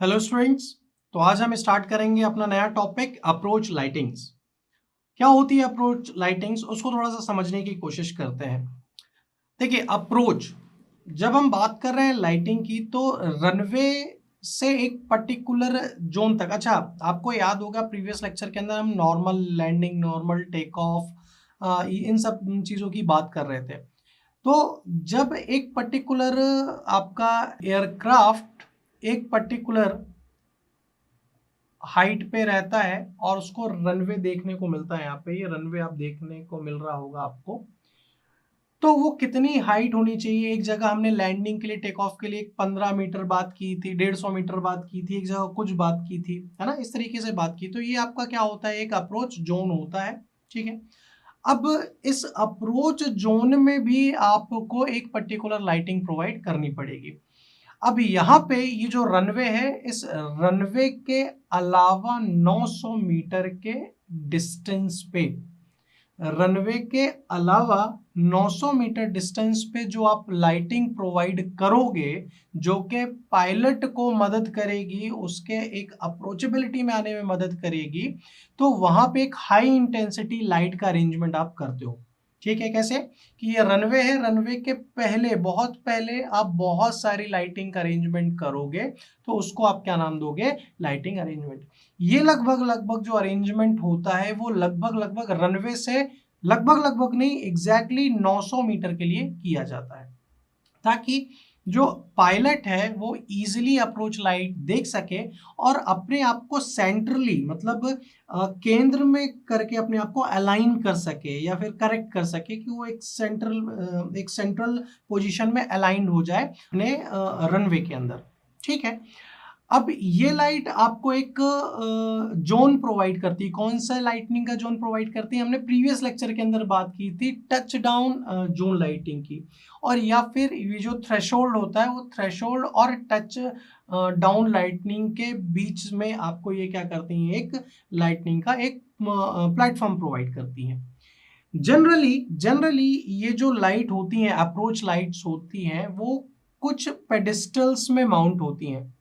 Hello students. तो आज हम स्टार्ट करेंगे अपना नया टॉपिक अप्रोच लाइटिंग्स। क्या होती है अप्रोच लाइटिंग्स, उसको थोड़ा सा समझने की कोशिश करते हैं। देखिए, अप्रोच जब हम बात कर रहे हैं लाइटिंग की, तो रनवे से एक पर्टिकुलर जोन तक, अच्छा आपको याद होगा प्रीवियस लेक्चर के अंदर हम normal landing, normal take off, इन सब चीज़ों की बात कर रहे थे। तो जब एक पर्टिकुलर आपका एयरक्राफ्ट एक पर्टिकुलर हाइट पे रहता है और उसको रनवे देखने को मिलता है, यहाँ पे ये रनवे आप देखने को मिल रहा होगा आपको, तो वो कितनी हाइट होनी चाहिए। एक जगह हमने लैंडिंग के लिए, टेक ऑफ के लिए 15 मीटर बात की थी, 150 मीटर बात की थी, एक जगह कुछ बात की थी, है ना, इस तरीके से बात की। तो ये आपका क्या होता है, एक अप्रोच जोन होता है। ठीक है। अब इस अप्रोच जोन में भी आपको एक पर्टिकुलर लाइटिंग प्रोवाइड करनी पड़ेगी। अब यहाँ पे ये जो रनवे है, इस रनवे के अलावा 900 मीटर के डिस्टेंस पे, रनवे के अलावा 900 मीटर डिस्टेंस पे जो आप लाइटिंग प्रोवाइड करोगे, जो कि पायलट को मदद करेगी, उसके एक अप्रोचेबिलिटी में आने में मदद करेगी, तो वहां पे एक हाई इंटेंसिटी लाइट का अरेंजमेंट आप करते हो। ठीक है। कैसे कि ये रनवे है, रनवे के पहले, बहुत पहले आप बहुत सारी लाइटिंग का अरेंजमेंट करोगे, तो उसको आप क्या नाम दोगे, लाइटिंग अरेंजमेंट। ये लगभग लगभग जो अरेंजमेंट होता है वो लगभग लगभग रनवे से, लगभग लगभग नहीं, एग्जैक्टली 900 मीटर के लिए किया जाता है, ताकि जो पायलट है वो इजीली अप्रोच लाइट देख सके और अपने आप को सेंट्रली, मतलब केंद्र में करके अपने आप को अलाइन कर सके या फिर करेक्ट कर सके, कि वो एक सेंट्रल पोजीशन में अलाइन हो जाए अपने रनवे के अंदर। ठीक है। अब ये लाइट आपको एक जोन प्रोवाइड करती है। कौन सा लाइटनिंग का जोन प्रोवाइड करती है, हमने प्रीवियस लेक्चर के अंदर बात की थी टच डाउन जोन लाइटिंग की। और या फिर ये जो थ्रेशोल्ड होता है, वो थ्रेशोल्ड और टच डाउन लाइटनिंग के बीच में आपको ये क्या करती है, एक लाइटनिंग का एक प्लेटफॉर्म प्रोवाइड करती है। जनरली जनरली ये जो लाइट होती हैं, अप्रोच लाइट्स होती हैं, वो कुछ पेडिस्टल्स में माउंट होती हैं।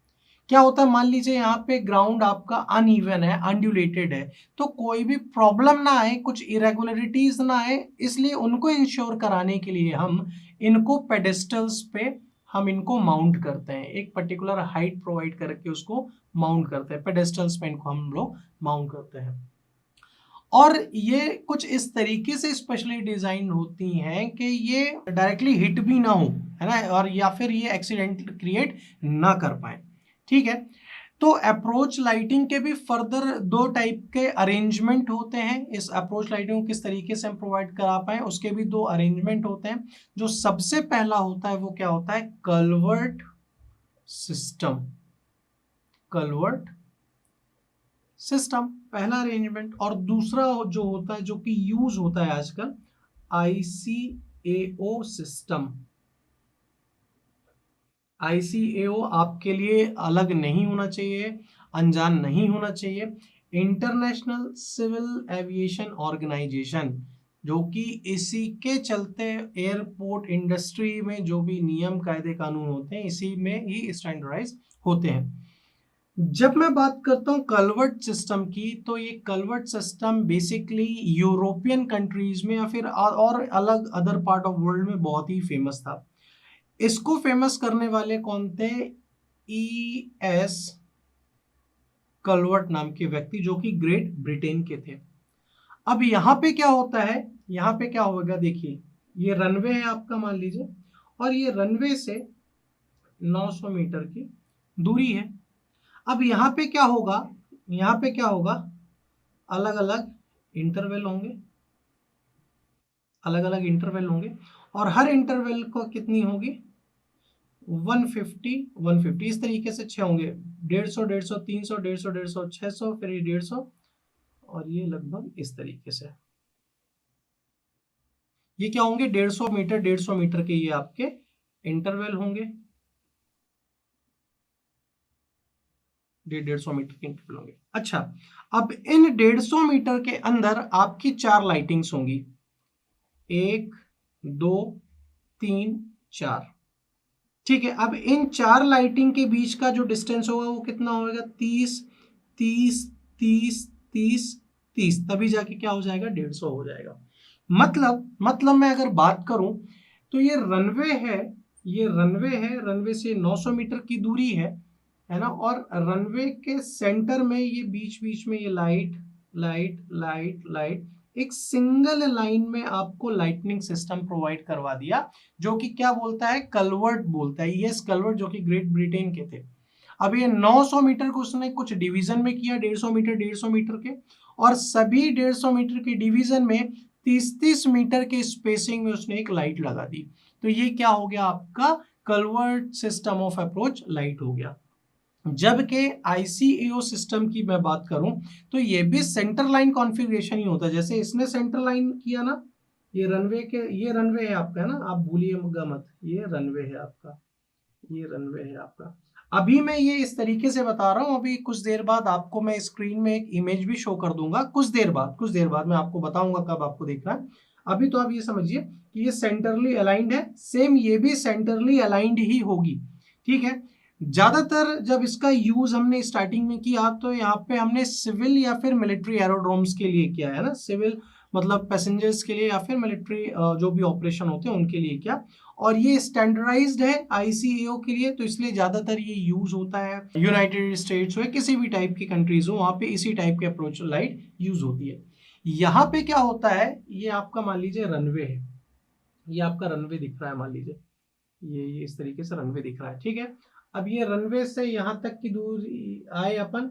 क्या होता है, मान लीजिए यहाँ पे ग्राउंड आपका अनइवन है, अनड्यूलेटेड है, तो कोई भी प्रॉब्लम ना आए, कुछ इरेगुलरिटीज ना आए, इसलिए उनको इंश्योर कराने के लिए हम इनको पेडेस्टल्स पे हम इनको माउंट करते हैं, एक पर्टिकुलर हाइट प्रोवाइड करके उसको माउंट करते हैं, पेडेस्टल्स पे इनको हम लोग माउंट करते हैं। और ये कुछ इस तरीके से स्पेशली डिजाइन होती हैं कि ये डायरेक्टली हिट भी ना हो, है ना, और या फिर ये एक्सीडेंट क्रिएट ना कर पाए। ठीक है। तो अप्रोच लाइटिंग के भी फर्दर दो टाइप के अरेंजमेंट होते हैं। इस अप्रोच लाइटिंग को किस तरीके से हम प्रोवाइड करा पाए, उसके भी दो अरेंजमेंट होते हैं। जो सबसे पहला होता है वो क्या होता है, कलवर्ट सिस्टम। कलवर्ट सिस्टम पहला अरेंजमेंट। और दूसरा जो होता है, जो कि यूज होता है आजकल, आईसीएओ सिस्टम। आईसीएओ आपके लिए अलग नहीं होना चाहिए, अनजान नहीं होना चाहिए। इंटरनेशनल सिविल एविएशन ऑर्गेनाइजेशन, जो कि इसी के चलते एयरपोर्ट इंडस्ट्री में जो भी नियम कायदे कानून होते हैं, इसी में ही स्टैंडर्डाइज होते हैं। जब मैं बात करता हूँ कलवर्ट सिस्टम की, तो ये culvert system basically European countries में या फिर और अलग अदर पार्ट ऑफ वर्ल्ड में बहुत ही फेमस था। इसको फेमस करने वाले कौन थे, ई एस कलवर्ट नाम के व्यक्ति, जो कि ग्रेट ब्रिटेन के थे। अब यहाँ पे क्या होता है, यहाँ पे क्या होगा, देखिए ये रनवे है आपका, मान लीजिए, और ये रनवे से 900 मीटर की दूरी है। अब यहाँ पे क्या होगा, यहाँ पे क्या होगा, अलग अलग इंटरवल होंगे, अलग अलग इंटरवल होंगे, और हर इंटरवल को कितनी होगी, 150 150, इस तरीके से 6 होंगे, 150 150 300 150 150 600, फिर ये 150, और ये लगभग इस तरीके से। ये क्या होंगे, 150 मीटर 150 मीटर के ये आपके इंटरवल होंगे, 150 मीटर के इंटरवल होंगे। अच्छा, अब इन 150 मीटर के अंदर आपकी 4 लाइटिंग्स होंगी, 1 2 3 4। ठीक है, अब इन 4 लाइटिंग के बीच का जो डिस्टेंस होगा वो कितना होगा, 30 30 30 30 30, तभी जाके क्या हो जाएगा, 150 हो जाएगा। मतलब मैं अगर बात करूं तो ये रनवे है, ये रनवे है, रनवे से 900 मीटर की दूरी है ना, और रनवे के सेंटर में ये बीच बीच में ये लाइट लाइट लाइट लाइट, एक सिंगल लाइन में आपको लाइटनिंग सिस्टम प्रोवाइड करवा दिया, जो कि क्या बोलता है, कलवर्ट बोलता है, यूएस कलवर्ट, जो कि ग्रेट ब्रिटेन के थे। अब ये 900 मीटर को उसने कुछ डिवीजन में किया, 150 मीटर के, और सभी 150 मीटर के डिवीजन में 30 मीटर के स्पेसिंग में उसने एक लाइट लगा दी। तो ये क्या हो गया, आपका culvert system of approach light हो गया। जबकि आईसीएओ सिस्टम की मैं बात करूं तो ये भी सेंटर लाइन कॉन्फ़िगरेशन ही होता है। जैसे इसने सेंटर लाइन किया ना, ये रनवे के, ये रनवे है आपका, है ना, आप भूलिएगा मत, ये रनवे है आपका, ये रनवे है आपका। अभी मैं ये इस तरीके से बता रहा हूं, अभी कुछ देर बाद आपको मैं स्क्रीन में एक इमेज भी शो कर दूंगा, कुछ देर बाद मैं आपको बताऊंगा कब आपको देखना है। अभी तो आप ये समझिए कि ये सेंटरली अलाइंड है, सेम ये भी सेंटरली अलाइंड ही होगी, ठीक है। ज्यादातर जब इसका यूज हमने स्टार्टिंग में किया तो यहाँ पे हमने सिविल या फिर मिलिट्री एरोड्रोम्स के लिए किया है ना, सिविल मतलब पैसेंजर्स के लिए या फिर मिलिट्री जो भी ऑपरेशन होते हैं उनके लिए किया, और ये स्टैंडर्डाइज्ड है आईसीएओ के लिए, तो इसलिए ज्यादातर ये यूज होता है। यूनाइटेड स्टेट्स हो, किसी भी टाइप की कंट्रीज हो, वहां पे इसी टाइप के अप्रोच लाइट यूज होती है। यहाँ पे क्या होता है, ये आपका मान लीजिए रनवे है, ये आपका रनवे दिख रहा है, मान लीजिए ये इस तरीके से रनवे दिख रहा है, ठीक है। अब ये रनवे से यहाँ तक की दूरी आए अपन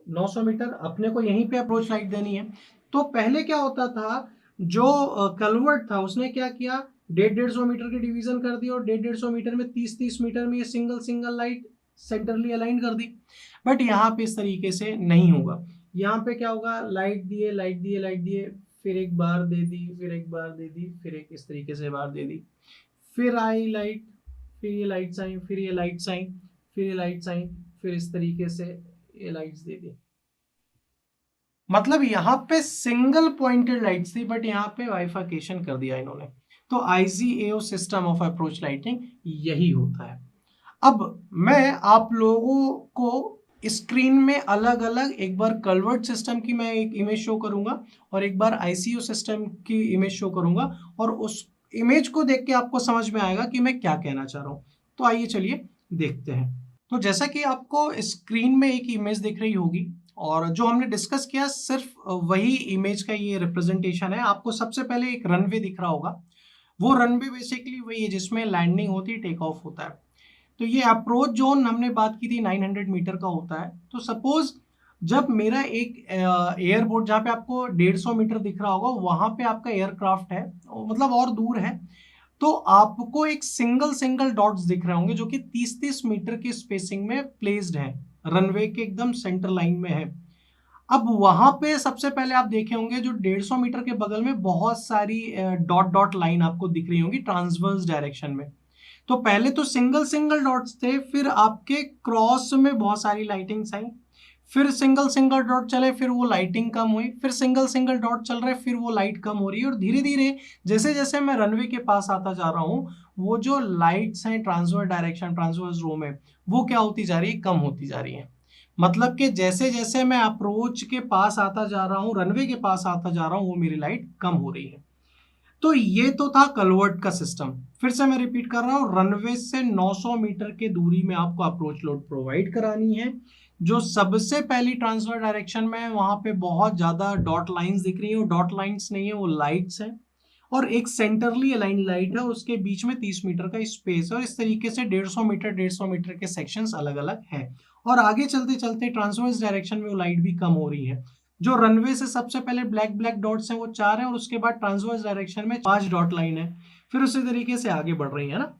900 मीटर, अपने को यहीं पे अप्रोच लाइट देनी है। तो पहले क्या होता था, जो कलवर्ट था उसने क्या किया, 150 मीटर के डिवीजन कर दिया, और 150 मीटर में 30 मीटर में ये सिंगल लाइट सेंटरली अलाइन कर दी। बट यहाँ पे इस तरीके से नहीं होगा, यहाँ पे क्या होगा, लाइट दिए लाइट दिए लाइट दिए, फिर एक बार दे दी, फिर एक बार दे दी, फिर एक इस तरीके से बार दे दी, फिर आई लाइट, फिर ये लाइट्स आई, फिर ये लाइट्स आई, फिर ये लाइट्स आई, फिर इस तरीके से ये लाइट्स दे दी। मतलब यहाँ पे सिंगल पॉइंटेड लाइट्स थी, बट यहाँ पे बाइफर्केशन कर दिया इन्होंने। तो ICAO system of approach lighting यही होता है। अब मैं आप लोगों को स्क्रीन में अलग अलग, एक बार कलवर्ट सिस्टम की मैं एक इमेज शो करूंगा और एक बार आईसीएओ सिस्टम की इमेज शो करूंगा, और उस इमेज को देख के आपको समझ में आएगा कि मैं क्या कहना चाह रहा हूं। तो आइए चलिए देखते हैं। तो जैसा कि आपको स्क्रीन में एक इमेज दिख रही होगी, और जो हमने डिस्कस किया सिर्फ वही इमेज का ये रिप्रेजेंटेशन है। आपको सबसे पहले एक रनवे दिख रहा होगा, वो रनवे बेसिकली वही है जिसमें लैंडिंग होती है, टेक ऑफ होता है। तो ये अप्रोच जोन हमने बात की थी 900 मीटर का होता है। तो सपोज जब मेरा एक एयरपोर्ट, जहाँ पे आपको 150 मीटर दिख रहा होगा, वहां पे आपका एयरक्राफ्ट है, मतलब और दूर है, तो आपको एक सिंगल डॉट्स दिख रहे होंगे जो कि 30 मीटर की स्पेसिंग में प्लेस्ड है, रनवे के एकदम सेंटर लाइन में है। अब वहां पे सबसे पहले आप देखे होंगे जो 150 मीटर के बगल में बहुत सारी डॉट लाइन आपको दिख रही होंगी ट्रांसवर्स डायरेक्शन में। तो पहले तो सिंगल डॉट्स थे, फिर आपके क्रॉस में बहुत सारी लाइटिंग्स आई, फिर सिंगल डॉट चले, फिर वो लाइटिंग कम हुई, फिर सिंगल डॉट चल रहे, फिर वो लाइट कम हो रही है, और धीरे धीरे जैसे जैसे मैं रनवे के पास आता जा रहा हूँ, वो जो लाइट्स हैं ट्रांसवर्स डायरेक्शन, ट्रांसवर्स रो में, वो क्या होती जा रही है, कम होती जा रही है। मतलब कि जैसे जैसे मैं अप्रोच के पास आता जा रहा हूँ, रनवे के पास आता जा रहा हूँ, वो मेरी लाइट कम हो रही है। तो ये तो था कलवर्ट का सिस्टम। फिर से मैं रिपीट कर रहा हूँ, रनवे से 900 मीटर के दूरी में आपको अप्रोच लोड प्रोवाइड करानी है। जो सबसे पहली ट्रांसफर डायरेक्शन में है, वहां पे बहुत ज्यादा डॉट लाइंस दिख रही है, वो डॉट लाइंस नहीं है, वो लाइट्स हैं, और एक सेंटरली अलाइन लाइट है, उसके बीच में 30 मीटर का स्पेस है, और इस तरीके से 150 मीटर के सेक्शंस अलग अलग हैं। और आगे चलते चलते ट्रांसवर्स डायरेक्शन में वो लाइट भी कम हो रही है। जो रनवे से सबसे पहले ब्लैक डॉट्स हैं वो 4 हैं, और उसके बाद ट्रांसवर्स डायरेक्शन में 5 डॉट लाइन है, फिर उसी तरीके से आगे बढ़ रही है ना।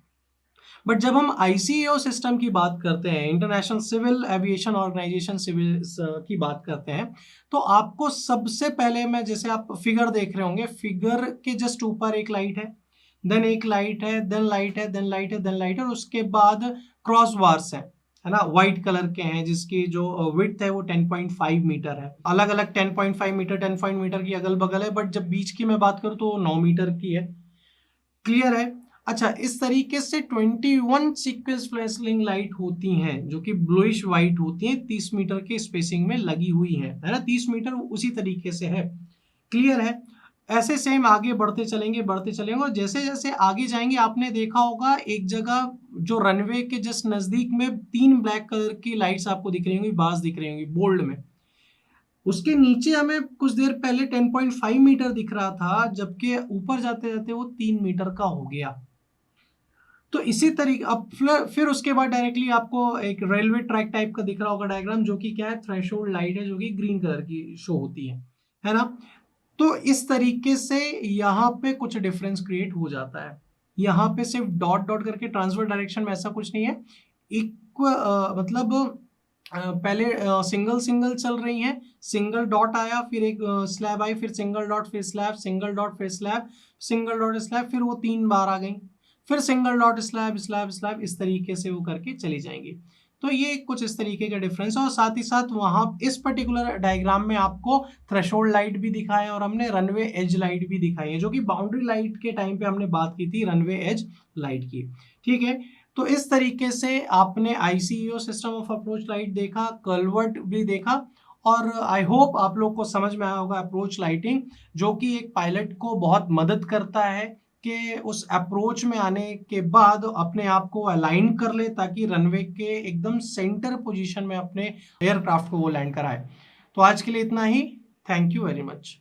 बट जब हम आईसीएओ सिस्टम की बात करते हैं, international civil aviation organisation civil की बात करते हैं, तो आपको सबसे पहले, मैं जैसे आप फिगर देख रहे होंगे, फिगर के जस्ट ऊपर एक लाइट है, देन एक लाइट है, देन लाइट है, देन लाइट है, देन लाइट है, और उसके बाद क्रॉस बार्स है ना, व्हाइट कलर के हैं, जिसकी जो विड्थ है वो 10.5 मीटर है। अलग अलग 10.5 मीटर 10 मीटर की अगल बगल है, बट जब बीच की मैं बात करूं तो 9 मीटर की है। क्लियर है। अच्छा, इस तरीके से 21 सीक्वेंस फ्लैशलिंग लाइट होती हैं जो कि ब्लूइश व्हाइट होती हैं, 30 मीटर के स्पेसिंग में लगी हुई है ना, 30 मीटर उसी तरीके से है। क्लियर है? ऐसे सेम आगे बढ़ते चलेंगे और जैसे जैसे आगे जाएंगे आपने देखा होगा एक जगह जो रनवे के जस्ट नजदीक में 3 ब्लैक कलर की लाइट्स आपको दिख रही होंगी, बाज दिख रही होंगी बोल्ड में। उसके नीचे हमें कुछ देर पहले 10.5 मीटर दिख रहा था, जबकि ऊपर जाते जाते वो 3 मीटर का हो गया। तो इसी तरीके अब फिर उसके बाद डायरेक्टली आपको एक रेलवे ट्रैक टाइप का दिख रहा होगा डायग्राम, जो कि क्या है, थ्रेशोल्ड लाइट है जो कि ग्रीन कलर की शो होती है ना। तो इस तरीके से यहाँ पे कुछ डिफरेंस क्रिएट हो जाता है। यहाँ पे सिर्फ डॉट डॉट करके ट्रांसफर डायरेक्शन में ऐसा कुछ नहीं है। मतलब पहले सिंगल सिंगल चल रही हैं, सिंगल डॉट आया, फिर एक स्लैब आई, फिर सिंगल डॉट, फिर स्लैब, सिंगल डॉट, फिर स्लैब, सिंगल डॉट स्लैब, फिर वो 3 बार आ गई, फिर single dot slab slab slab, इस तरीके से वो करके चली जाएंगी। तो ये कुछ इस तरीके का डिफरेंस है और साथ ही साथ वहां इस पर्टिकुलर डायग्राम में आपको थ्रेशोल्ड लाइट भी दिखाया है और हमने रनवे एज लाइट भी दिखाई है, जो कि बाउंड्री लाइट के टाइम पे हमने बात की थी रनवे एज लाइट की। ठीक है, तो इस तरीके से आपने आईसीईओ सिस्टम ऑफ अप्रोच लाइट देखा, कलवर्ट भी देखा और आई होप आप लोग को समझ में आया होगा अप्रोच लाइटिंग, जो कि एक पायलट को बहुत मदद करता है कि उस अप्रोच में आने के बाद अपने आप को अलाइन कर ले ताकि रनवे के एकदम सेंटर पोजीशन में अपने एयरक्राफ्ट को वो लैंड कराए। तो आज के लिए इतना ही। Thank you very much.